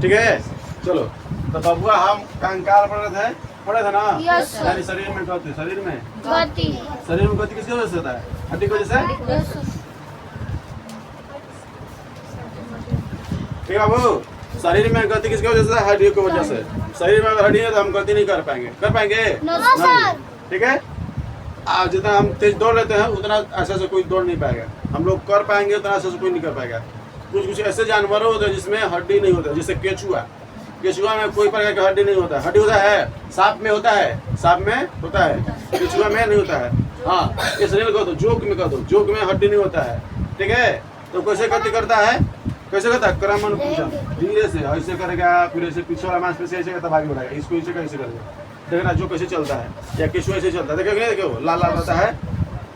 ठीक है। चलो तो बबुआ हम कंकाल पढ़े थे ना। यानी शरीर में गति, शरीर में गति किसकी वजह से होता है? हड्डी की वजह से। ठीक है बाबू, शरीर में गति किसकी वजह से? हड्डी की वजह से। शरीर में अगर हड्डी है तो हम गति नहीं कर पाएंगे। कर पाएंगे? नहीं। ठीक है। जितना हम तेज दौड़ लेते हैं उतना ऐसे से कोई दौड़ नहीं पाएगा। हम लोग कर पाएंगे उतना ऐसे से कोई नहीं कर पाएगा। कुछ ऐसे जानवर होते हैं जिसमें हड्डी नहीं होता, जैसे केचुआ। केचुआ में कोई प्रकार की हड्डी नहीं होता। हड्डी होता है सांप में, होता है सांप में होता है, केचुआ में नहीं होता है। हाँ, इस रेल को दो, जोक में कर दो, जोक में हड्डी नहीं होता है। ठीक है। तो कैसे गति करता है? कैसे करता है? क्रम अनुपूरक, धीरे से ऐसे करेगा, फिर ऐसे पीछे वाला मांसपेशी ऐसे करता आगे बढ़ाएगा, इसको ऐसे कैसे करेगा। देखना जो कैसे चलता है, या केचुआ ऐसे चलता है। देखोगे, देखो लाल लाल रहता है,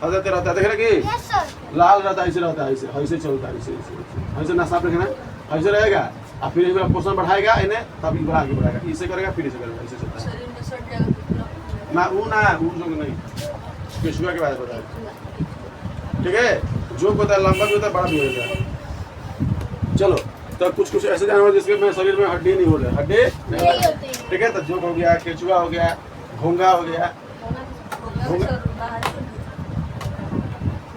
हल्का रहता है। देख रहे कि लाल रहता है, ऐसे रहता है, ऐसे चलता है, ऐसे ना साफ रखना, ऐसे रहेगा। और फिर एक बार पोषण बढ़ाएगा इन्हें, तब एक बार आगे बढ़ाएगा, इसे करेगा फिर इसे करेगा, ऐसे चलता है ना। वो जो नहीं, केचुआ के बारे में बताया। ठीक है। जो होता है लंबा भी होता है, बड़ा भी होता है। चलो तो कुछ ऐसे जानवर जिसके में शरीर में हड्डी नहीं होती, हड्डी नहीं होती। ठीक है। तो जोक हो गया, केचुआ हो गया, घोंगा हो गया।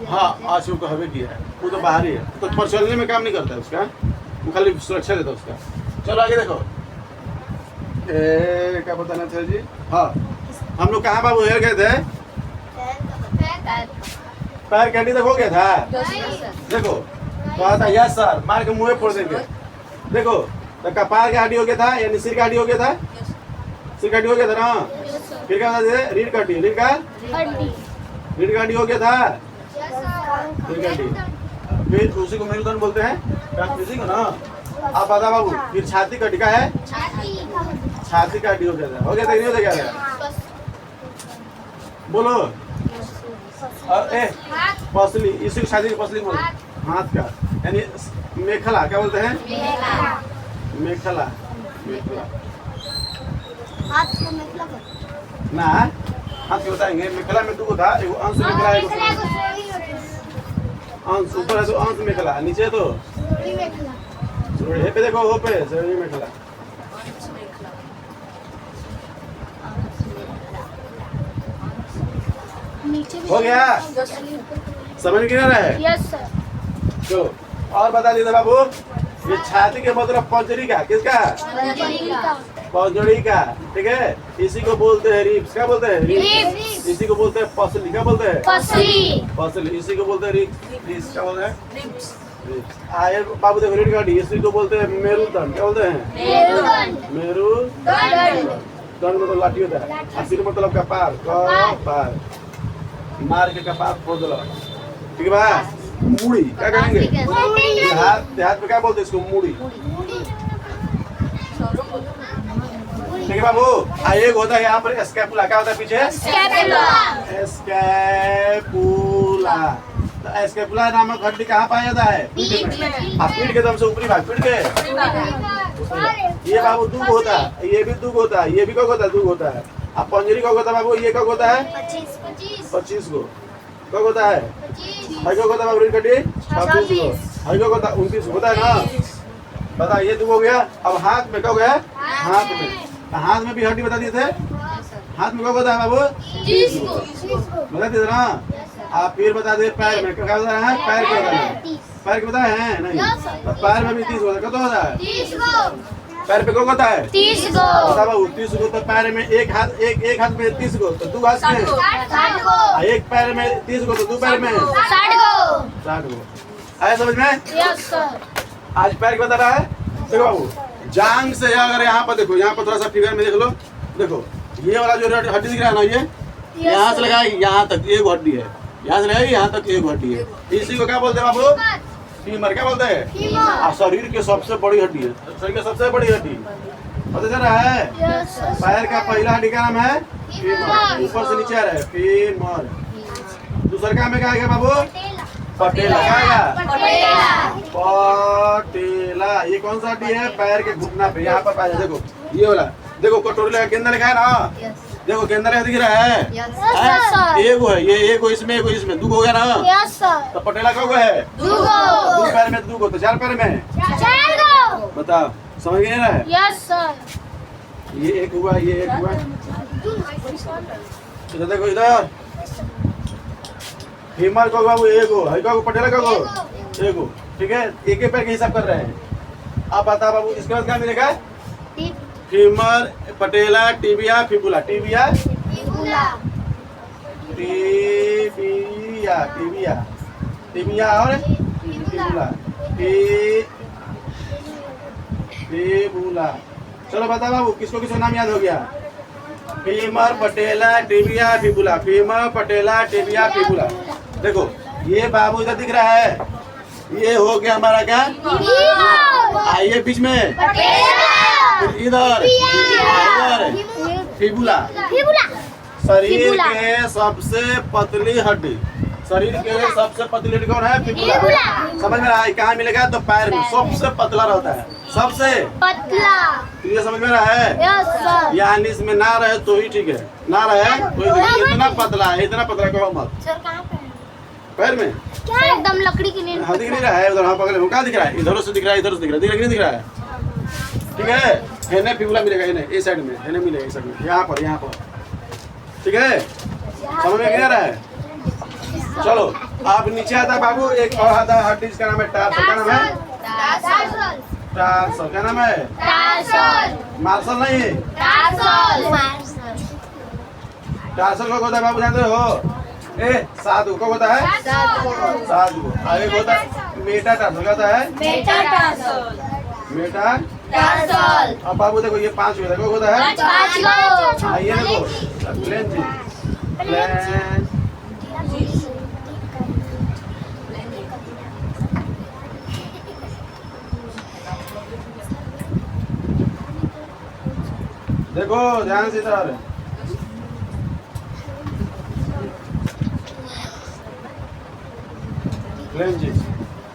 हाँ, आज वो हवे किया है, वो तो बाहर ही है, तो पर चलने में काम नहीं करता है उसका, वो खाली सुरक्षा देता है उसका। चलो आगे देखो। क्या बताना था जी? हाँ, हम लोग कहाँ बाबू हेर गए थे? पैर कैंडी तक हो गया था। देखो कहा था यस सर, मार के मुँह फोड़ देंगे। देखो तो कपार का हड्डी हो गया था, यानी सिर का हड्डी हो गया था। सिर का हड्डी हो गया था ना। फिर क्या था? रीढ़ का हड्डी, रीढ़ का हड्डी हो गया था। फिर उसी को मेरुदंड बोलते हैं, इसी को ना। आप बता बाबू, फिर छाती का हड्डी का है, छाती का हड्डी हो गया था। हो गया था नहीं हो गया? बोलो। पसली, इसी को छाती की पसली बोलते, हाथ का, यानी मेखला क्या बोलते हैं? मेखला। ना हाथ के बताएंगे। मेखला में दो था, एक अंश मेखला है, अंश ऊपर है तो अंश मेखला, नीचे तो पे देखो, हो पे शरीर मेखला। हो गया? समझ क्लियर है? Yes sir. चलो और बता दीजिए बाबू, ये छाती के मतलब पंजरी का, किसका? पंजरी का। ठीक है। इसी को बोलते हैं रिब्स। क्या बोलते हैं? रिब्स। इसी को बोलते हैं पसली। क्या बोलते हैं? पसली। इसी को बोलते हैं रिब्स। क्या बोलते हैं? रिब्स। आए बाबू देखो, रीढ़ का हड्डी, इसी को बोलते हैं मेरुदंड। क्या बोलते हैं? मेरुदंड। दंड मतलब लाठी होता है, और सिर मतलब कपार, कपार मार के कपार फोड़ दो। ठीक है बा? मूड़ी क्या कहेंगे? देहात में क्या बोलते हैं इसको? मूड़ी। ठीक है बाबू। एक होता है यहाँ पर स्कैपुला। क्या होता है पीछे? स्कैपुला। तो स्कैपुला नामक हड्डी कहाँ पाया जाता है? पीठ के दम से ऊपरी भाग, पीठ के। ये बाबू दूग होता है, ये भी दूग होता है, ये भी कब होता है? दूग होता है। अब पंजरी कब होता है बाबू? ये कब होता है? 25 को। कब होता है? हाई कब होता है बाबू? रीढ़ का हड्डी 26 को। हाई कब होता है? 29 होता है ना। बता, ये दूग हो गया। अब हाथ में कब गया? हाथ में। हाथ में भी हड्डी बता दिए थे। हाथ में कब होता है बाबू? 30 को। बता दिए ना। आप फिर बता दे पैर में क्या होता है? पैर क्या होता है? पैर के बताए हैं नहीं? तो पैर में भी 30 होता है। कब होता है? पैर पे कब होता है? 30 को। बता बाबू, 30 को। तो पैर में एक हाथ में 30 को, तो दो हाथ में 60 को। एक पैर में 30 को, तो दो पैर में 60 को। आया समझ में? Yes sir. आज पैर बता रहा है। देखो बाबू, जांग से अगर यहाँ पर देखो, यहाँ पर थोड़ा सा फिगर में देख लो। देखो ये वाला जो हड्डी दिख रहा है ना, ये यहाँ से लगा यहाँ तक एक हड्डी है, यहाँ से लगाई यहाँ तक एक हड्डी है। इसी को क्या बोलते हैं बाबू? फीमर। क्या बोलते हैं? और शरीर की सबसे बड़ी हड्डी है, शरीर की सबसे बड़ी हड्डी पता चल रहा है? पैर का पहला हड्डी का नाम है फीमर, ऊपर से नीचे आ रहा है फीमर। दूसरा का में क्या आएगा बाबू? पटेला। क्या आएगा? पटेला। ये कौन सा हड्डी है? पैर के घुटना पे, यहाँ पर पाया। देखो ये वाला, देखो कटोरी लगा गेंदा लिखा है ना। देखो गेंदा लिखा दिख रहा है। एक है, ये एक इसमें, एक इसमें, दो हो गया ना। तो पटेला कब है? दो पैर में, दो तो चार पैर में। बताओ समझ में आ रहा है? Yes sir. ये एक हुआ, ये एक हुआ। इधर देखो, इधर फीमेल को बाबू एगो, हल्का को पटेला को एगो, ठीक है। एक एक पैर के हिसाब कर रहे हैं। आप बता बाबू, इसके बाद क्या मिलेगा? Femur, patella, tibia, fibula. Tibia, tibia, tibia, tibia और फिबुला। फिबुला। चलो बता बाबू, किसको किसको नाम याद हो गया? Femur, patella, tibia, fibula. Femur, patella, tibia, fibula. देखो ये बाबू इधर दिख रहा है, ये हो गया हमारा क्या? आइए बीच में, फिर इधर फिबुला। शरीर के सबसे पतली हड्डी, शरीर के सबसे पतली हड्डी कौन है? फिबुला। समझ में रहा है? कहाँ मिलेगा? तो पैर में सबसे पतला रहता है, सबसे पतला। ये समझ में रहा है? Yes sir. यानी इसमें ना रहे तो ही ठीक है, ना रहे तो इतना पतला है, इतना पतला कहो मत। सर कहाँ पे? पैर में क्या एकदम लकड़ी की नींद। हाँ दिख नहीं रहा है, उधर हाँ पकड़े, कहाँ दिख रहा है? इधर से दिख रहा है, इधर से दिख रहा है, दिख नहीं दिख रहा है? ठीक है, हेने फिबुला मिलेगा, हेने इस साइड में, हेने मिलेगा इस साइड में, यहाँ पर, यहाँ पर। ठीक है, समझ में क्या रहा है? चलो आप नीचे आता बाबू, एक और आता है हड्डी, इसका नाम है टार्सल। क्या नाम है? टार्सल। क्या नाम है? मार्शल नहीं, टार्सल को होता है बाबू, जानते हो? साधु को होता है, साधु। आगे होता है मेटा टार्सल। क्या होता है? Meta tarsal. अब बाबू देखो ये 5 हुए, देखो होता है, आइए देखो, फ्लेंजिस, देखो ध्यान से इधर।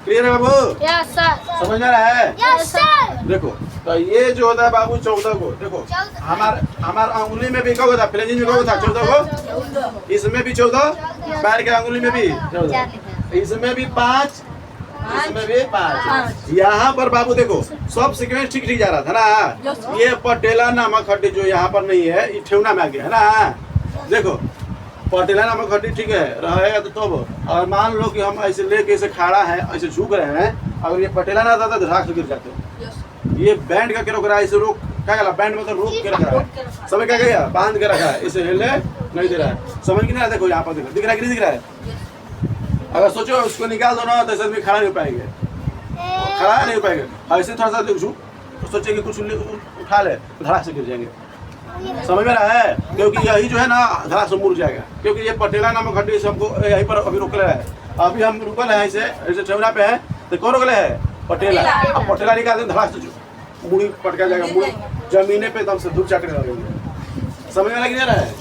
क्लियर है बाबू? Yes sir. समझ में आ रहा है? Yes sir. देखो तो ये जो होता है बाबू 14 को, देखो हमार अंगुली में भी क्या होता है? फ्लेंजिस में क्या होता है? 14 को। इसमें भी 14, पैर के अंगुली में भी 14, इसमें भी 5, इसमें भी 5। यहाँ पर बाबू देखो सब सीक्वेंस ठीक ठीक जा रहा था ना। ये पटेला नामक हड्डी जो यहाँ पर नहीं है, ये ठेवना में आ गया है ना। देखो पटेला नामक हड्डी ठीक है रहेगा तो तब। और मान लो कि हम ऐसे लेके ऐसे खड़ा है, ऐसे झुक रहे हैं, अगर ये पटेला ना रहता तो धड़ाक से गिर जाते। ये बैंड का रोक रहा है, इसे रोक क्या कहा? बैंड मतलब रोक के रखा है, समय क्या गया? बांध के रखा है, इसे हिले नहीं दे रहा है। समझ कि नहीं रहा? देखो यहाँ पर देखो, दिख रहा है कि नहीं दिख रहा है? अगर सोचो उसको निकाल दो ना तो ऐसे आदमी खड़ा नहीं हो पाएंगे, खड़ा नहीं हो पाएंगे। ऐसे थोड़ा सा देखो तो सोचे कि कुछ उठा ले तो धड़ाक से गिर जाएंगे। समझ में रहा है? क्योंकि यही जो है ना धड़ाक से मुड़ जाएगा, क्योंकि ये पटेला नामक हड्डी से हमको यहीं पर अभी रोक रहा है। अभी हम रुकल है ऐसे ठेवना पे है, तो कौन रोक है? पटेला। अब पटेला निकाल दें धड़ाक से मुड़ी पटका जाएगा, मुड़ी जमीने पे एकदम से धूप चाटने लगेंगे। समझ में लग नहीं रहा है?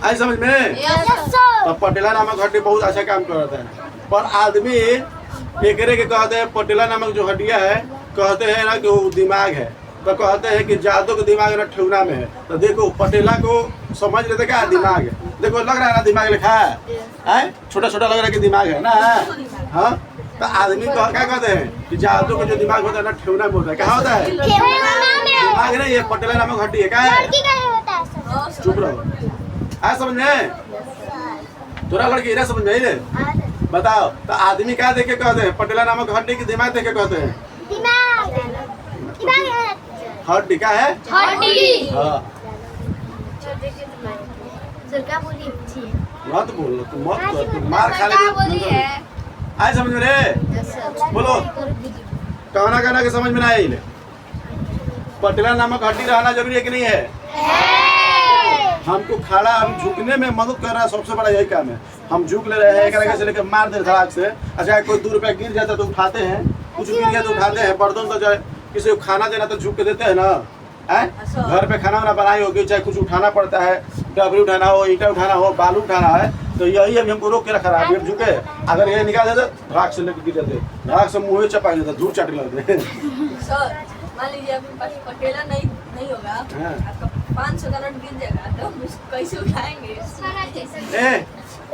आई समझ में? तो पटेला नामक हड्डी बहुत अच्छा काम करता है। पर आदमी एकरे के कहते हैं पटेला नामक जो हड्डियां है, कहते हैं ना कि वो दिमाग है, तो कहते हैं कि जादू का दिमाग ना ठेवना में है। तो देखो पटेला को समझ लेते क्या दिमाग है? देखो लग रहा है ना दिमाग लिखा है, छोटा छोटा लग रहा है कि दिमाग है ना। हाँ तो आदमी को क्या कहते हैं कि जादू का जो दिमाग होता है ना ठेवना में होता है। क्या होता है? दिमाग नहीं, ये पटेला नामक हड्डी है। क्या है? चुप रहो। आज समझ में? तोरा लड़की इधर समझ में? बताओ तो आदमी क्या देख के कहते हैं? पटेला नामक हड्डी की दिमाग देख के कहते हैं। हड्डी क्या है? हड्डी। हाँ मत बोलो, तुम मत बोलो, तुम मार खा ले। आए समझ में रे? बोलो कहना कहना के समझ में ना आए? पटेला नामक हड्डी रहना जरूरी है कि नहीं है? हमको खड़ा, हम झुकने में मदद कर रहा है, सबसे बड़ा यही काम है। हम झुक ले रहे हैं, एक रंग से लेकर मार दे धड़ाक से। अच्छा कोई 2 रुपया गिर जाता तो उठाते हैं, कुछ गिर गया तो उठाते हैं। बर्तन तो चाहे किसी को खाना देना तो झुक के देते हैं ना। घर पे खाना वाना बनाई होगी, चाहे कुछ उठाना पड़ता है, डबरी उठाना हो, ईंटा उठाना हो, बालू उठाना है, तो यही अभी हमको रोक के रखा है। अभी हम झुके, अगर ये निकाल देते धड़ाक से लेकर गिर जाते, धड़ाक से मुँह चपा जाता, धूप चाटने लगते। मान लीजिए अपने पास पटेला नहीं होगा, आपका 500 का नोट गिर जाएगा, तो हम इसको कैसे उठाएंगे?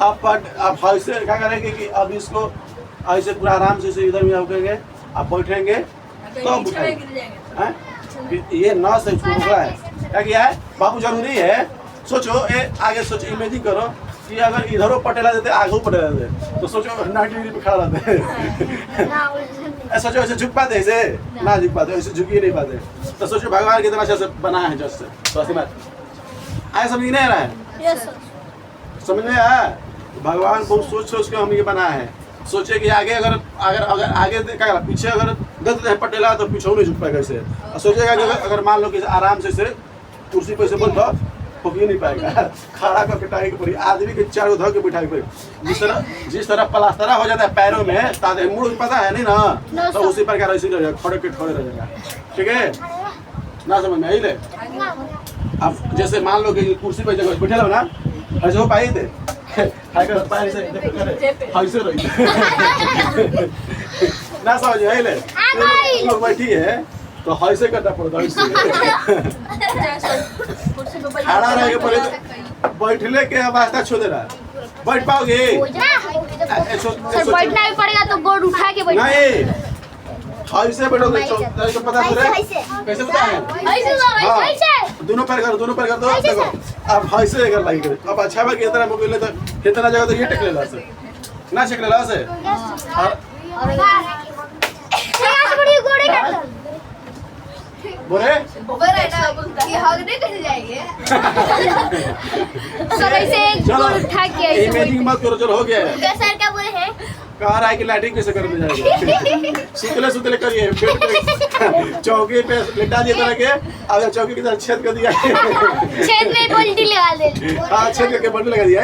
आप ऐसे क्या करेंगे कि अब इसको ऐसे पूरा आराम से इधर में होंगे, आप बैठेंगे, तो नीचे में गिर जाएंगे। हैं? ये नस है, उसको रोकना है। क्या किया है बाबू? जरूरी है। सोचो आगे सोचो, इमेजिन करो कि अगर इधरों पटेला देते आगे पटेला देते तो सोचो 90 डिग्री पे खड़ा रहते। सोचो ऐसे झुक पाते, ऐसे ना झुक पाते, ऐसे झुक ही नहीं पाते। तो सोचो भगवान कितना अच्छा से बना है जस्ट से। तो ऐसी बात आगे समझ नहीं आ रहा है? Yes sir. समझ में आया? भगवान बहुत सोच के हम ये बनाया है। सोचे कि आगे अगर अगर अगर आगे क्या करा, पीछे अगर गलत है पटेला तो पीछे नहीं झुक पाएगा ऐसे। और सोचेगा कि अगर मान लो कि आराम से कुर्सी पे से बैठो हो ही नहीं पाएगा। खड़ा करके टांगे के पड़ी, आदमी के चारों धो के बिठा के पड़ी। जिस तरह प्लास्टरा हो जाता है पैरों में, ताकि मुड़ पता है नहीं ना, तो उसी प्रकार ऐसे रह जाएगा, खड़े के खड़े रह जाएगा। ठीक है ना? समझ में आई ले? अब जैसे मान लो कि कुर्सी पे जगह बैठे रहो ना, ऐसे हो पाए थे पैर से ऐसे रही ना, समझ आई ले? लोग बैठी है तो ऐसे करना पड़ता है, खड़ा रह के पड़े, बैठले के अवस्था छोड़ देना। बैठ पाओगे? सर बैठना भी पड़ेगा तो गोड़ उठा के बैठना। नहीं ऐसे बैठोगे तो पता चले कैसे पता है? ऐसे दोनों पैर कर दो। देखो अब ऐसे अगर लाइन करे अब अच्छा बात इतना मोबाइल तो इतना जगह तो ये टेक लेला से ना चेक लेला से और गोड़े काट बोले कि हगने कैसे जाएंगे? सर ऐसे एक गोड़ उठा के ऐसे इमेजिंग मत करो, चलो हो गया है। क्या सर क्या बोले हैं? कह रहा है कि लाइटिंग कैसे कर जाएगा। सुतले करिए, चौकी पे लिटा दिए तरह के, अगर चौकी की तरह छेद कर दिया, छेद में बल्टी लगा दे। हाँ छेद करके बंद लगा दिया,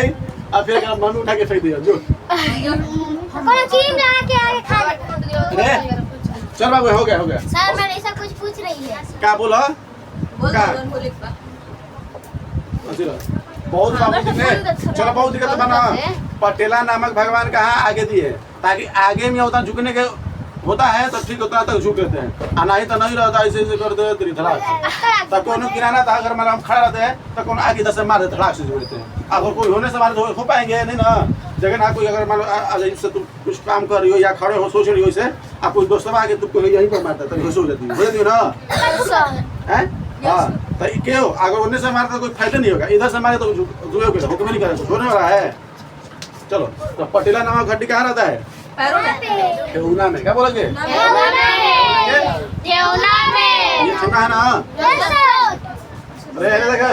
अब फिर मम्मी उठा के फेंक दिया जो। चीज लगा के आगे खा। चल बाबू हो गया। सर मैंने ऐसा कुछ पूछ रही है। क्या बोला? बोल बहुत बाबू जी ने चलो बहुत दिक्कत बना। पटेला नामक भगवान कहाँ आगे दिए, ताकि आगे में उतना झुकने के होता है तो ठीक उतना तक झुक लेते हैं, नहीं तो नहीं रहता ऐसे करते धड़ाक। तब कोनो किराना था अगर हम खड़ा रहते हैं तो कोनो आगे 10 मार देते धड़ाक से जोड़ते हैं। अगर कोई होने से मारे हो पाएंगे नहीं ना। जगह ना कोई अगर मान लो से तुम कुछ काम कर रही हो या खड़े हो सोच रही हो इसे, आप कोई दोस्त आगे तुमको यहीं पर मारता है तो हो जाती है ना। हाँ तो क्यों अगर उन्हें से मारता कोई फायदा नहीं होगा, इधर से मारे तो हुक्म नहीं करेगा, होने वाला है। चलो तो पटेला नामक हड्डी कहाँ रहता है? पैरों में। ठेहुना में। क्या बोलोगे? ये ठेहुना है ना? अरे देखा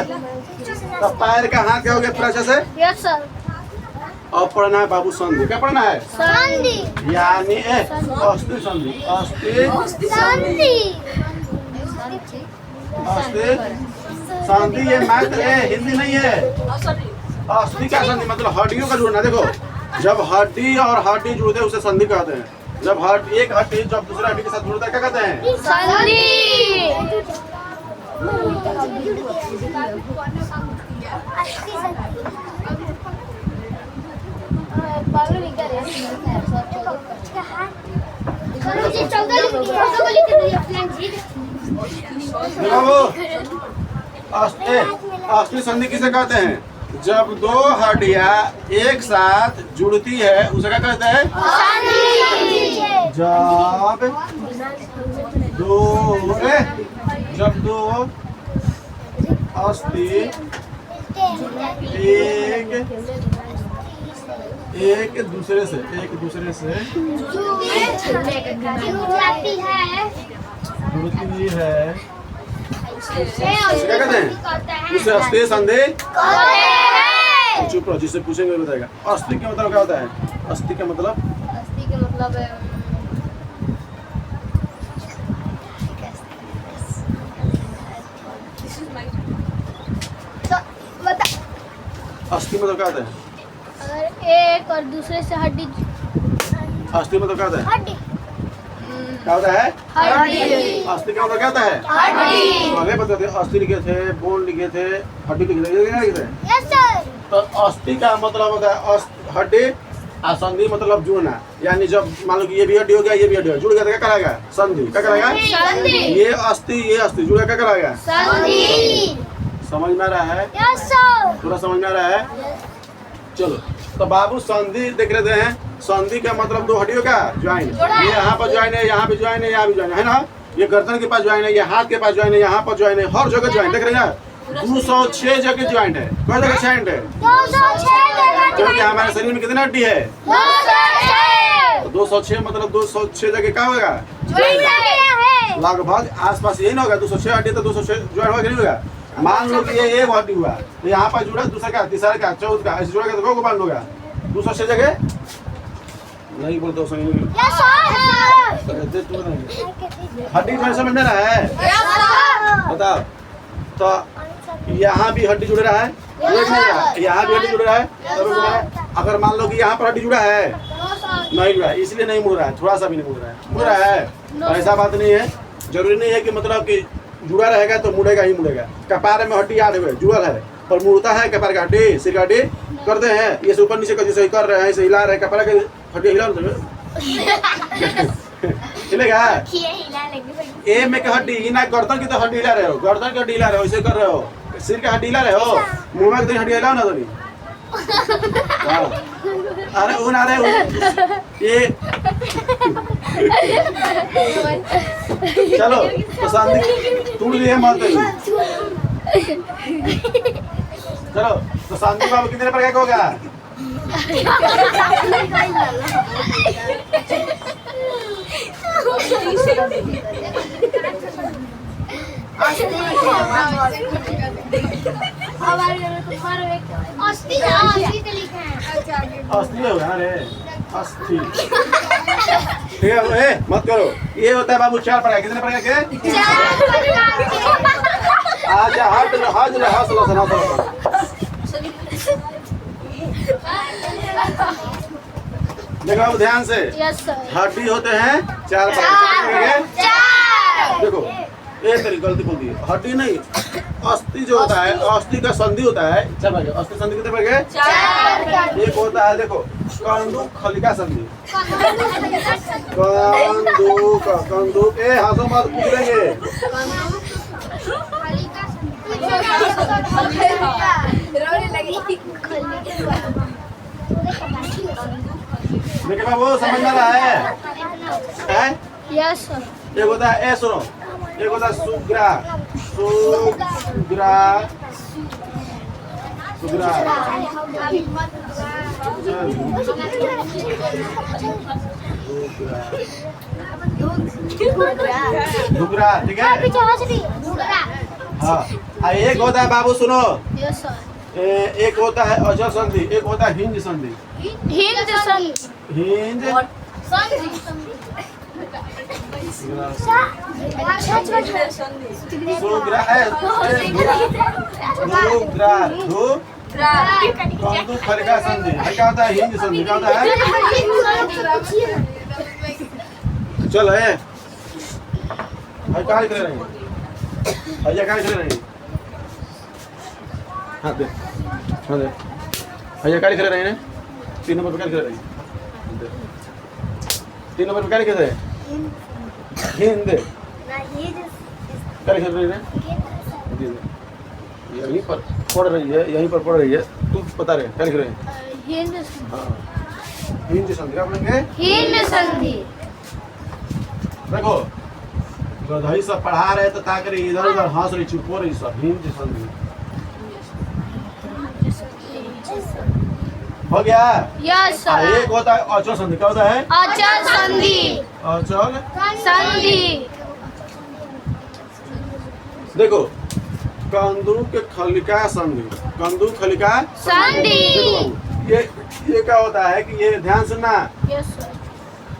तो पैर का हाथ क्या हो गया पूरा अच्छे से? Yes sir. अब पढ़ना है बाबू संधि। क्या पढ़ना है? संधि यानी अस्थि संधि। संधि ये मात्र है, हिंदी नहीं है। अस्थि का संधि मतलब हड्डियों का जुड़ना। देखो जब हड्डी और हड्डी जुड़ते हैं उसे संधि कहते हैं। जब एक हड्डी जब दूसरे हड्डी के साथ जुड़ता है क्या कहते हैं? संधि। अस्थि संधि किसे कहते हैं? जब दो हड्डियां एक साथ जुड़ती है उसे क्या कहते हैं? जब दो अस्थि एक दूसरे से जुड़ती है क्या कहते हैं? उसे अस्थि संधि। चुप रहो, जिससे पूछेंगे बताएगा। अस्थि का मतलब क्या होता है? अस्थि का मतलब अस्थि मतलब क्या होता है? अगर एक और दूसरे से हड्डी। अस्थि मतलब क्या होता है? हड्डी क्या होता है? हड्डी। अस्थि का मतलब क्या होता है? हड्डी। तो आगे बताते हैं। अस्थि लिखे थे, बोन लिखे थे, हड्डी लिखे थे, ये क्या लिखे थे? Yes sir. तो अस्थि का मतलब होता है हड्डी और संधि मतलब जुड़ना। यानी जब मान लो कि ये भी हड्डी हो गया ये भी हड्डी जुड़ गया तो क्या कराएगा? संधि। क्या कराएगा? संधि। ये अस्थि जुड़ गया क्या कराएगा? संधि। समझ में आ रहा है? Yes sir. पूरा समझ में आ रहा है? चलो तो बाबू संधि देख लेते हैं। संधि का मतलब दो हड्डियों का ज्वाइन। ये यहाँ पर ज्वाइन है, यहाँ पे ज्वाइन है, यहाँ भी ज्वाइन है ना। ये गर्दन के पास ज्वाइन है, ये हाथ के पास ज्वाइन है, यहाँ पर ज्वाइन है, हर जगह ज्वाइन देख रहे हैं। 206 जगह ज्वाइंट है। कई जगह ज्वाइंट है? 206 क्योंकि हमारे शरीर में कितनी हड्डी है? 206 206 मतलब 206 जगह क्या होगा? है। लगभग आसपास यही ना होगा। 206 हड्डी तो 206 ज्वाइन होगा कि नहीं होगा? मान लो कि ये एक हड्डी हुआ तो यहाँ पर जुड़ा, दूसरा का, तीसरा का, चौथा का, ऐसे जुड़ेगा तो को मान होगा 206 जगह नहीं बोलते हो सही हड्डी जो समझ में रहा है बताओ। तो यहाँ भी हड्डी जुड़ रहा है, यहाँ भी हड्डी जुड़ रहा है। अगर मान लो कि यहाँ पर हड्डी जुड़ा है, नहीं जुड़ा है, इसलिए नहीं मुड़ रहा है, थोड़ा सा भी नहीं मुड़ रहा है। मुड़ रहा है ऐसा बात नहीं है। जरूरी नहीं है कि मतलब कि जुड़ा रहेगा तो मुड़ेगा ही मुड़ेगा। कपार में हड्डी याद हुए जुड़ल है पर मुड़ता है कपार का हड्डी, सिर का हड्डी करते हैं ये से ऊपर नीचे कर, जैसे कर रहे हैं ऐसे हिला रहे हैं, कपार का हड्डी हिला हिलेगा। ए में का हड्डी ना, गर्दन की तो हड्डी हिला रहे हो, गर्दन की हड्डी हिला रहे हो, ऐसे कर रहे हो, सिर का हड्डी हिला रहे हो, मुंह में हड्डी हिलाओ ना तो नहीं। अरे उन आ रहे ये चलो तो शांति तोड़ लिए मत। चलो तो शांति बाबू कितने पर क्या होगा? अस्थि होगा। अरे अस्थि ठीक है। ए मत करो। ये होता है बाबू 4 प्रकार। कितने प्रकार के? 4। आजा हट हज हौसला सुना देखो ध्यान से। हड्डी होते हैं 4 प्रकार के। देखो एक तरीके गलती बोल दी, हड्डी नहीं, अस्थि जो होता है, अस्थि का संधि होता है। चल अस्थि संधि कितने प्रकार के? एक होता है देखो कंदुक खलिका संधि। कंदुक ए हाथों मत कूदेंगे। देखिए बाबू समझ में रहा है? यस एक होता है ए सुनो, एक होता है सुग्रा, सुग्रा, सुग्रा, डुगरा, ठीक है। हाँ एक होता है बाबू सुनो, एक होता है अजर संधि, एक होता है हिंज संधि। हिंज सुग्रा है, सुग्रा, कंदुक खलिका संधि। क्या होता है? हिंज संधि। क्या होता है? चल है भाई कहाँ निकले रहे भैया, कहाँ निकले रहे? हाँ दे, हाँ दे भैया कहाँ निकले रहे? 3 नंबर पे क्या लिख रहे? 3 नंबर पे क्या लिख रहे? हिंद क्या लिख रही है? यहीं पर पढ़ रही है, यहीं पर पढ़ रही है। तू बता रहे क्या लिख रहे हैं? हिंद। हाँ हिंद संधि। क्या बोलेंगे? हिंद संधि। देखो गधाई सब पढ़ा रहे तो ताक रही, इधर उधर हंस रही, चुप हो रही सब। हिंद संधि हो गया। Yes sir. एक होता है अचल संधि। क्या होता है? अचल संधि। अचल संधि। देखो कंदुक खलिका संधि, कंदुक खलिका संधि। ये क्या होता है कि ये ध्यान सुनना। Yes sir.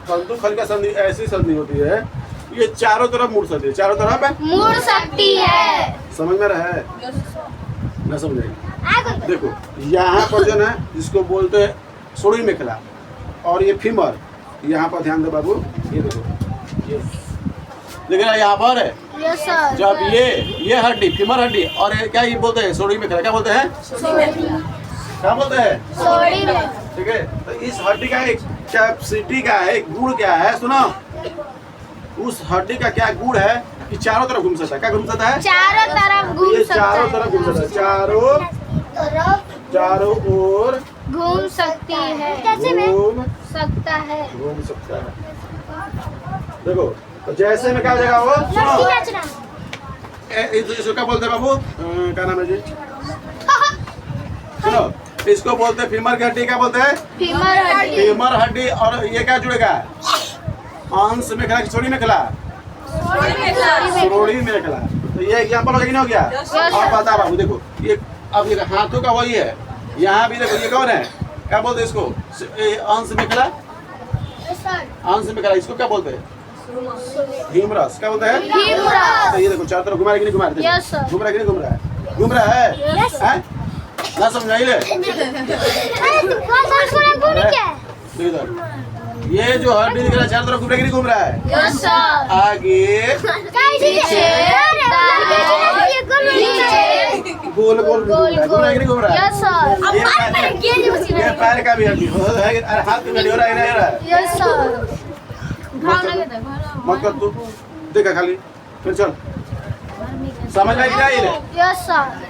कंदुक खलिका संधि ऐसी संधि होती है, ये चारों तरफ मुड़ सकती है, चारों तरफ मुड़ सकती है। समझ में रहा है? ना समझेगी। देखो यहाँ पर जो है जिसको बोलते हैं सोड़ी मेखला, और ये फीमर, यहाँ पर ध्यान दो बाबू। ये देखो ये देख रहा है यहाँ पर है। Yes sir. जब ये हड्डी फीमर हड्डी, और क्या ये बोलते हैं? सोड़ी मेखला। क्या बोलते हैं? क्या बोलते हैं? सोड़ी में। ठीक है। तो इस हड्डी का एक कैपेसिटी का है, एक गुण क्या है सुनो। उस हड्डी का क्या गुण है कि चारों तरफ घूम सकता है। क्या घूम सकता है? चारों तरफ घूम सकता है। चारों तरफ घूम सकता है, चारों ओर घूम सकती है। घूम सकता है। घूम सकता है। देखो तो जैसे में क्या हो जाएगा वो लड़की नाचना इसको क्या बोलते हैं बाबू क्या नाम है जी सुनो इसको बोलते हैं फीमर की हड्डी क्या बोलते हैं फीमर हड्डी फीमर हड्डी और ये क्या जुड़ेगा अंश में खिला छोड़ी में खिला सुरोड़ी में खिला तो ये एग्जाम्पल हो गया कि नहीं हो गया और बता बाबू देखो ये अब ये हाथों का वही है यहाँ भी देखो ये कौन है क्या बोलते हैं इसको अंश में खिला अंश में खिला इसको क्या बोलते हैं ह्यूमरस क्या बोलते हैं तो ये देखो चारों तरफ घुमा रहा है कि नहीं घुमा रहा है घूम रहा है कि नहीं घूम रहा है हैं? ना समझाइए इधर ये जो हड्डी दिख रहा है चारों तरफ घूम रहा है कि नहीं घूम रहा है आगे गोल गोल घूम रहा है कि नहीं घूम रहा है ये पैर का भी हड्डी है अरे हाथ का भी हड्डी हो रहा है नहीं हो रहा है मत कर तू देखा खाली फिर चल समझ में क्या ये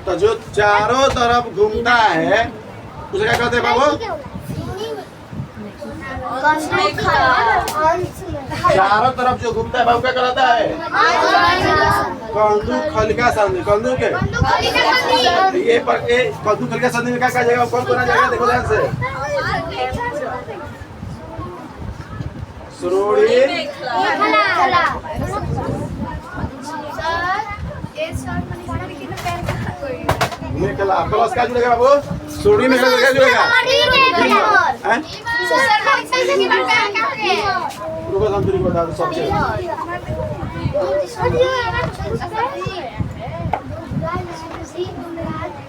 तो जो चारों तरफ घूमता है उसे क्या कहते हैं बाबू चारों तरफ जो घूमता है बाबू क्या कहलाता है कंदू खलिका संधि कंदू के ये पर ये कंदू खलिका संधि में क्या कहा जाएगा कौन कौन आ जाएगा देखो ध्यान से सुरोड़ी मेखला प्लस क्या जुड़ेगा बाबू सुरोड़ी में क्या जुड़ेगा हैं रुको हम तुझे बता दो सबसे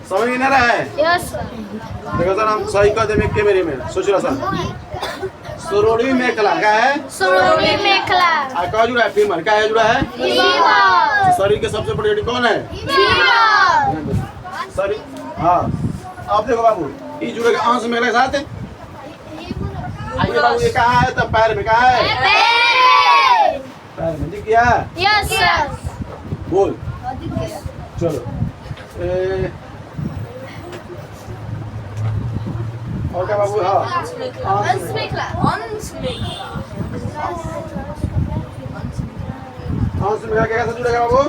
समझ में नहीं आ रहा है देखो सर हम सही कहते हैं कैमरे में सोच रहा सर सुरोड़ी मेखला क्या है सुरोड़ी मेखला क्या जुड़ा है फीमर क्या है जुड़ा है फीमर शरीर के सबसे बड़ी हड्डी कौन है फीमर शरीर हाँ अब देखो बाबू ये जुड़ेगा अंश मेखला के साथ आइए बाबू ये कहाँ है तब पैर में कहाँ है पैर में दिख गया यस सर बोल चलो और क्या बाबू हाँ अंश में कैसे जुड़ेगा बाबू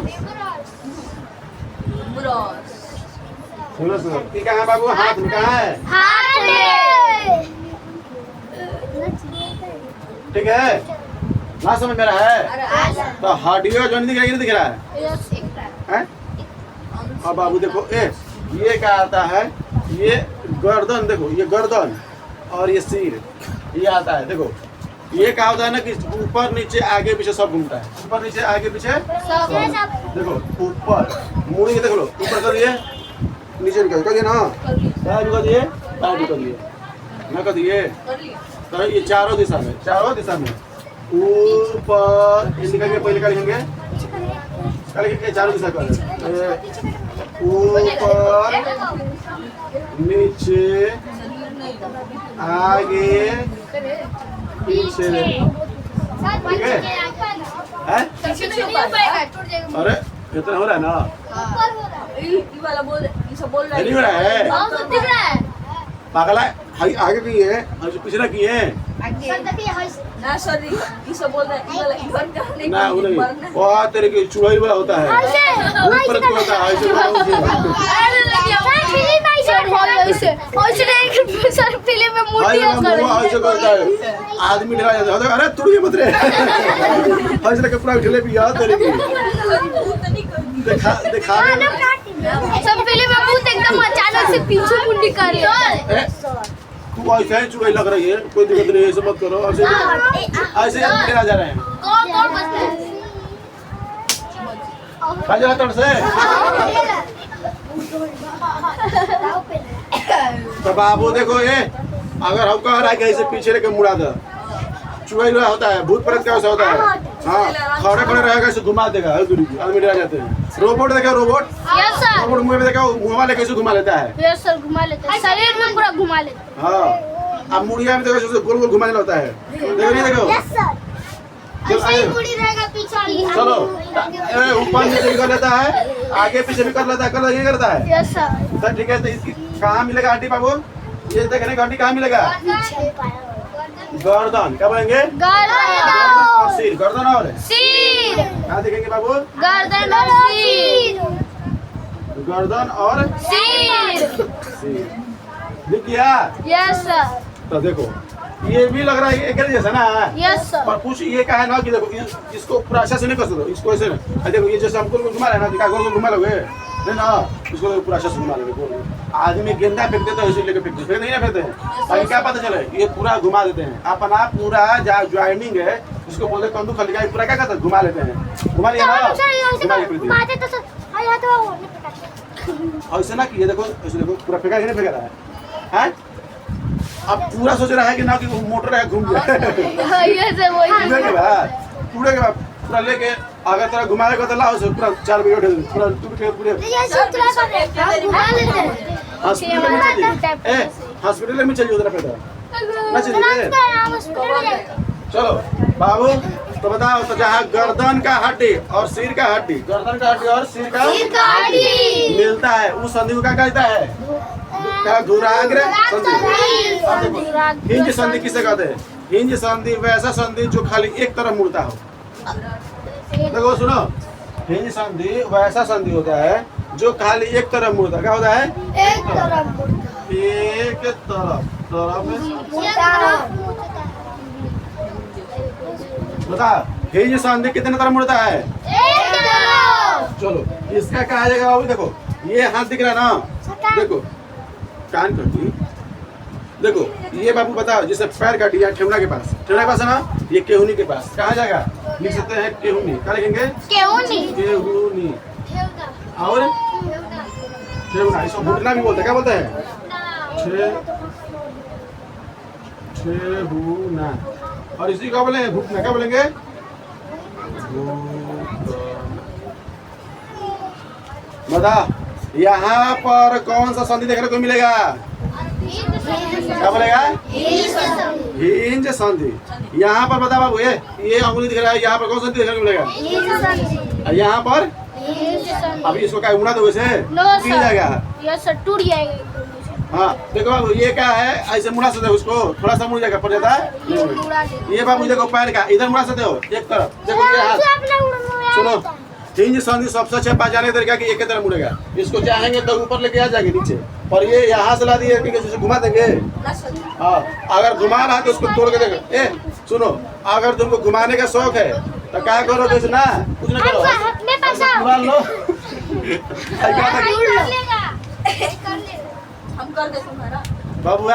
सुनो सुनो ये कहाँ है बाबू हाथ में कहाँ है हाथ में ठीक है ना समझ में रहा है तो हड्डियों जो नहीं दिख रहा है, ये नहीं दिख रहा है और बाबू देखो ये क्या आता है ये गर्दन देखो ये गर्दन और ये सिर ये आता है देखो ये क्या होता है ना कि ऊपर नीचे आगे पीछे सब घूमता है ऊपर नीचे आगे पीछे देखो ऊपर मुड़ी देख लो ऊपर करिए नीचे करिए ना पैर भी करिए पैर भी करिए ना करिए तो ये चारों दिशा में ऊपर लिखेंगे पहले क्या लिखेंगे चारों दिशा कर ऊपर नीचे आगे पीछे ठीक है अरे कितना हो रहा है ना नहीं हो रहा है पागल है आगे की है पीछे ना की है ना वो नहीं वो तेरे की चुड़ाई वाला होता है ऊपर को होता है आदमी डरा जाता है अरे तुड़िए मत रे ऐसे कपड़ा उठले भी याद तेरे की दिखा सब फिल्म में भूत एकदम अचानक से पीछे मुंडी कर ले तू ऐसे ही चुड़ाई लग रही है कोई दिक्कत नहीं ऐसे मत करो ऐसे डरा जा रहे हैं बाजा तड़ से तो बाबू देखो ये अगर हम कह रहा है कि ऐसे पीछे लेके मुड़ा दो चुड़ाई होता है भूत प्रेत कैसा होता है हाँ खड़े खड़े रहेगा ऐसे घुमा देगा आदमी डरा जाते हैं रोबोट देखा रोबोट रोबोट मुंह में देखा मुंह वाले कैसे घुमा लेता है यस सर घुमा लेता है शरीर में पूरा घुमा लेता है हाँ अब मुड़िया में देखो गोल गोल घुमाने लगता है देखो नहीं देखो यस सर ऐसे ही मुड़ी रहेगा पीछे चलो ऊपर नीचे भी कर लेता है आगे पीछे भी कर लेता है ये करता है यस सर ठीक है तो इसकी कहाँ मिलेगा हड्डी बाबू ये देखने का हड्डी कहाँ मिलेगा गर्दन, क्या बोलेंगे? गर्दन और सिर, गर्दन और सिर क्या देखेंगे बाबू? गर्दन और सिर गर्दन और सिर सिर। लिख दिया? यस सर तो देखो ये भी लग रहा है एक जैसा ना। यस सर पर कुछ ये का है ना कि देखो इसको पूरा अच्छा से नहीं कर सकते, इसको ऐसे ना देखो ये जैसे हमको घुमा रहे ना, दिखा गोल घुमा लोगे नहीं ना, इसको पूरा अच्छा से घुमा लोगे गोल। आदमी गेंदा फेंक देते हैं ऐसे लेके फेंकते फेंक नहीं ना फेंकते हैं, अभी क्या पता चले ये पूरा घुमा देते हैं अपना पूरा ज्वाइनिंग है इसको बोलते कंदू खलिका पूरा क्या करते हैं घुमा लेते हैं, घुमा लिया ना घुमा के फेंक दिया। ऐसे ना कि ये देखो ऐसे देखो पूरा फेंका नहीं फेंका रहा है। अब पूरा सोच रहा है कि ना कि मोटर है घूम गया पूरे के बाद पूरा लेके अगर तेरा घुमाएगा तो लाओ से पूरा 4 बजे उठे पूरा टूट के पूरे हॉस्पिटल में चलिए उधर पे ना चलिए। चलो बाबू तो बताओ तो जहाँ गर्दन का हड्डी और सिर का हड्डी, गर्दन का हड्डी और सिर का मिलता है उस संधि को क्या कहता है? क्या? धुराग्र संधि। और देखो हिंज संधि किसे कहते हैं? हिंज संधि वैसा संधि जो खाली एक तरफ मुड़ता हो। देखो सुनो हिंज संधि वैसा संधि होता है जो खाली एक तरफ मुड़ता है। क्या होता है? एक तरफ बता हिंज संधि कितने तरफ मुड़ता है? चलो इसका क्या आ जाएगा बाबू? देखो ये हाथ दिख रहा है ना, देखो कान करती देखो ये बाबू बताओ जैसे पैर काटी है ठेवना के पास है ना, ये केहुनी के पास कहाँ जाएगा? लिख सकते हैं केहुनी। क्या लिखेंगे? केहुनी। और ठेवना, इसको घुटना भी बोलते हैं। क्या बोलते हैं? ठेहुना। और इसी को बोलेंगे घुटना। क्या बोलेंगे? बता यहाँ पर कौन सा संधि देखने को मिलेगा? क्या बोलेगा? हिंज संधि। यहाँ पर बता बाबू ये अंगुली दिख रहा है, यहाँ पर कौन सा संधि देखने को मिलेगा? यहाँ पर अभी इसको क्या उड़ा दो वैसे गिर जाएगा, टूट जाएगा। हाँ देखो बाबू ये क्या है ऐसे मुड़ा सकते हो उसको, थोड़ा सा मुड़ जाएगा पड़ जाता है। ये बाबू देखो पैर का इधर मुड़ा सकते हो एक तरफ, देखो ये हाथ। सुनो हिंज संधि सबसे अच्छा पहचाने तरीका कि एक तरफ मुड़ेगा, इसको चाहेंगे तो ऊपर लेके आ जाएंगे नीचे, और ये यहाँ से ला दिए जैसे घुमा देंगे। हाँ अगर घुमा रहा तो उसको तोड़ के देखो। सुनो अगर तुमको घुमाने का शौक है तो क्या करो जैसे ना कुछ ना करो घुमा लो हम कर दे तुम्हारा बाबू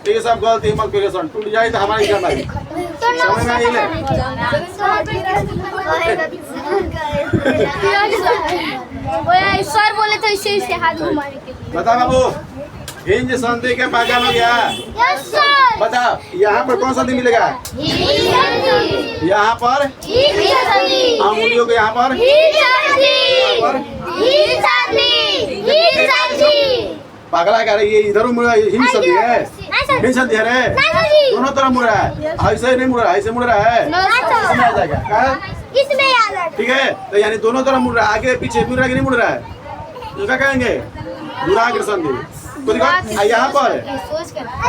ये सब गलती मत करिए सन, टूट जाए तो हमारी जान आई समझ में आई ले। सर बोले तो इसे हाथ घुमाने के लिए। बता बाबू हिंज संधि के पहचान हो गया? Yes sir. बता यहाँ पर कौन संधि मिलेगा? यहाँ पर अंगुलियों के यहाँ पर पागला क्या ये इधर मुड़ा हिंज संधि है, हिंज संधि है रे, दोनों तरफ मुड़ रहा है, ऐसे नहीं मुड़ रहा है, ऐसे मुड़ रहा है, इसमें आ जाएगा क्या? इसमें याद है ठीक है तो यानी दोनों तरफ मुड़ रहा है, आगे पीछे मुड़ रहा है कि नहीं मुड़ रहा है, तो क्या कहेंगे? धुराग्र संधि। तो देखो यहाँ पर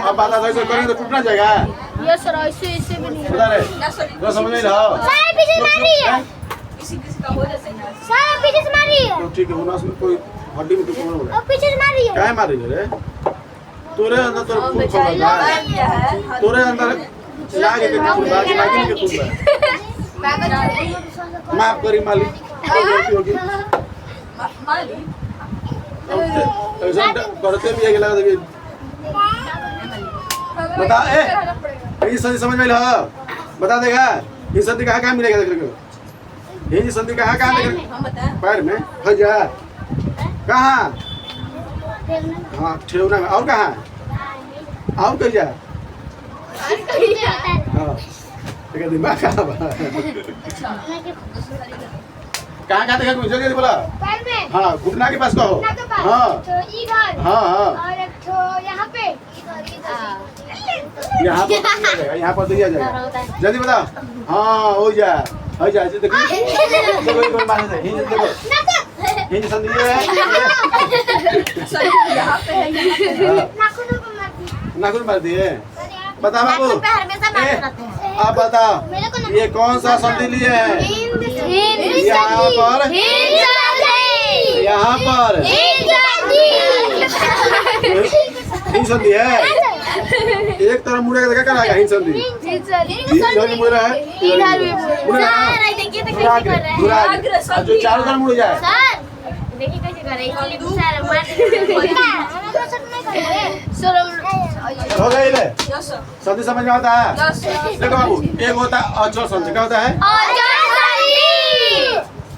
अब बात ऐसे करेंगे तो टूटना जाएगा। यस सर ऐसे भी नहीं बता रहे समझ नहीं रहा सर पीछे से मार रही है, किसी किसी का हो जाता है। सर पीछे से मार रही है, तो ठीक है उनास में कोई हड्डी में टुकड़ा हो रहा और पीछे से मार रही है। है, क्या मार रही है रे? तोरे अंदर तो खून खोल रहा है, तोरे अंदर लागे के खून बाकी बाकी के खून है। माफ करी मालिक गलती होगी मालिक ऐसा करते भी है कि लगा देखिए बता ये संधि समझ में लो बता देगा ये संधि कहाँ मिलेगा देखने को? ये संधि कहाँ देख हम बताएं पैर में हो जा कहाँ? हाँ ठेवना में और कहाँ और कहीं जा? हाँ ठीक है दिमाग कहाँ देखा कुछ जल्दी बोला? पैर में। हाँ घुटना के पास कहो। घुटना के पास। हाँ तो इधर। हाँ और एक तो यहाँ पे। यहाँ पर दिया जाएगा जल्दी बता। हाँ हो जा देखो देखो माने से हिंज देखो हिंज संधि है यहाँ पे है नाखून मार दिए बता बाबू पे हमेशा बात ए, करते हैं। अब बताओ मेरे को ना ये कौन सा संधि लिए है हिंद यहाँ पर यहाँ पर हिंद संधि है एक तरफ मुड़ेगा तो क्या कराएगा हिंद संधि इधर भी मुड़ रहा है इधर भी मुड़ रहा है देखिए तो कैसे कर रहे हैं पूरा आगे और जो चारों तरफ मुड़ जाए सर देखिए कैसे कर रहे हैं इसलिए सर मार हो गई ले यस सर संधि समझ में आता है यस सर देखो बाबू एक होता है अचल संधि क्या होता है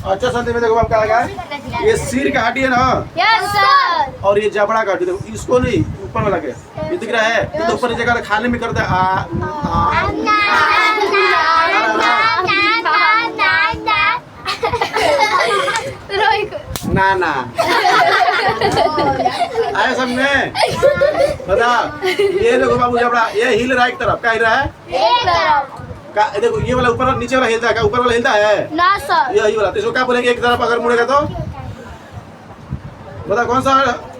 अचल संधि में देखो बाबू क्या लगा है ये सिर का हड्डी है ना यस सर और ये जबड़ा का हड्डी देखो इसको नहीं ऊपर वाला के ये दिख रहा है ये तो ऊपर नीचे का खाने में करता है ना ना आए सब में बता ये देखो बाबू जबड़ा ये हिल रहा है एक तरफ क्या हिल रहा है एक तरफ का देखो ये वाला ऊपर नीचे वाला हिलता है क्या ऊपर वाला हिलता है ना सर यही वाला तो इसको क्या बोलेंगे एक तरफ अगर मुड़ेगा तो बता कौन सा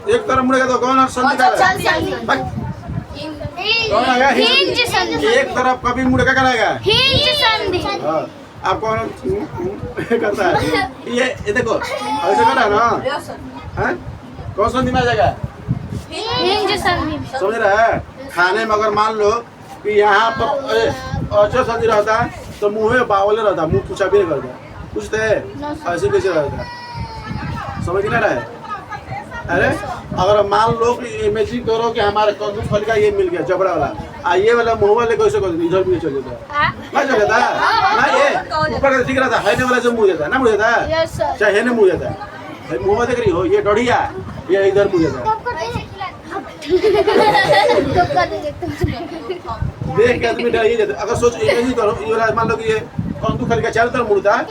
एक तरफ मुड़ेगा तो कौन संधि का है? कौन आएगा हिंज संधि एक तरफ कभी मुड़ेगा कराएगा हिंज संधि हाँ, आप कौन करता है ये देखो ऐसे करा ना यस सर हैं कौन संधि में आ जाएगा हिंज संधि समझ रहा है खाने में अगर मान लो कि यहाँ पर अच्छा संधि रहता है तो मुँह में बावले रहता है मुँह पूछा भी नहीं करता पूछते हैं ऐसे कैसे रहता है समझ नहीं रहा है अरे अगर मान लो कि इमेजिन करो कि हमारे कद्दू फल का ये मिल गया जबड़ा वाला ये वाला मुँह वाले कैसे कर इधर भी चल जाता है नहीं चल जाता ना ये ऊपर का ठीक रहता है वाला से मुँह जाता है ना मुँह जाता है यस सर चाहे है मुँह जाता है मुँह में देख रही हो ये डढ़िया ये इधर मुँह जाता है देख के आदमी डर ही जाता है अगर सोच इमेजिन करो ये वाला मान लो कि ये कद्दू फल का चारों तरफ मुड़ता है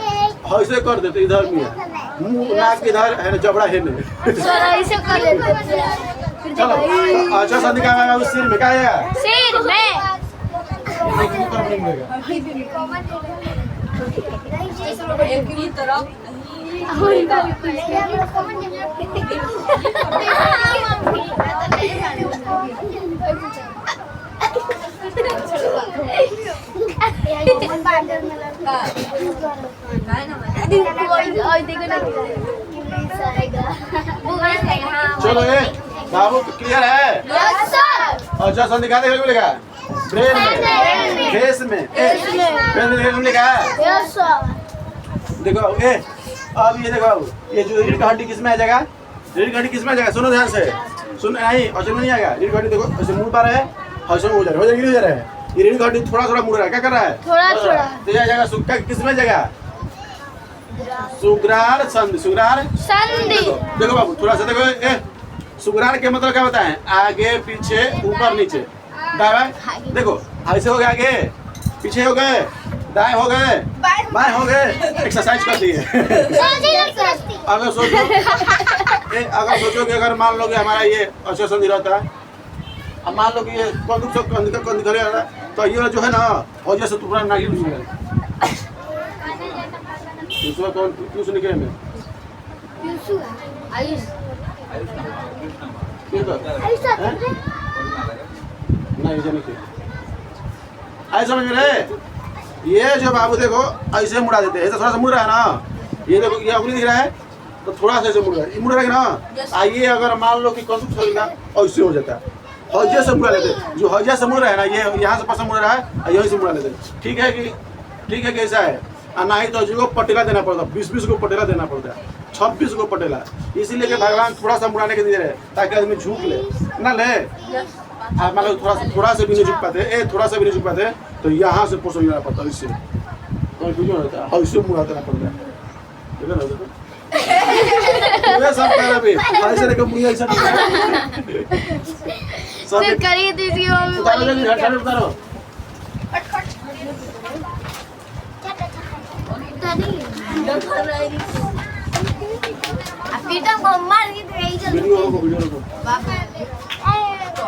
ऐसे कर देते इधर भी है मुँह नाक इधर है ना जबड़ा है नहीं सर ऐसे कर देते हैं चलो अच्छा संधि का है उस सिर में क्या आएगा सिर में एक तरफ नहीं मुड़ेगा एक ही तरफ काय ना चलो ये बाबू क्लियर है यस सर अच्छा संधि कहाँ देखने को मिलेगा ब्रेन में फेस में ब्रेन में देखने को मिलेगा यस सर देखो ये अब ये देखो बाबू ये जो रीढ़ का हड्डी किसमें आ जाएगा रीढ़ का हड्डी किसमें आ जाएगा सुनो ध्यान से सुन नहीं और में नहीं आएगा रीढ़ का हड्डी देखो ऐसे मुड़ पा रहा है ऐसे हो जा रहा है जा रहा है ये रीढ़ का हड्डी थोड़ा थोड़ा मुड़ रहा है क्या कर रहा है थोड़ा तो ये आ जाएगा सुक्का किसमें जाएगा सुग्रार संधि सुग्रार संधि देखो बाबू थोड़ा सा देखो ए सुग्रार के मतलब क्या बताएं आगे पीछे ऊपर नीचे दाएं देखो ऐसे हो गए आगे पीछे हो गए दाएं हो गए बाएं हो गए एक्सरसाइज कर दिए अगर सोचो कि अगर मान लो कि हमारा ये अच्छा संधि रहता है अब मान लो कि ये कंध खड़े रहता है तो ये जो है ना और जैसे टुकड़ा नागिन दूसरा कौन ट्यूशन के में नहीं जाने ऐसे समझ में रहे ये जो बाबू देखो ऐसे मुड़ा देते हैं ऐसे थोड़ा सा मुड़ रहा है ना ये देखो ये उंगली दिख रहा है तो थोड़ा सा ऐसे मुड़ रहा है ये मुड़ रहा है ना आइए अगर मान लो कि कौन सा ऐसे हो जाता है हौजे से मुड़ा लेते जो हौजे से मुड़ रहा है ना ये यहाँ से पसंद मुड़ रहा है यहीं से मुड़ा लेते ठीक है कैसा है और ना ही तो को पटेला देना पड़ता 20-20 को पटेला देना पड़ता है 26 को पटेला इसीलिए कि भगवान थोड़ा सा मुड़ाने के दे रहे ताकि आदमी झुक ले ना ले आप मान लो थोड़ा सा भी नहीं झुक पाते थोड़ा सा भी नहीं झुक पाते तो यहाँ से पोषण जाना पड़ता है इससे कंफ्यूजन होता है ऐसे मुड़ा देना पड़ता है ठीक है ना ये सब कर अभी ऐसे लेकर मुड़िया ऐसा सब करिए दीजिए उतारो जल्दी हट उतारो पीटा मार के वीडियो रोको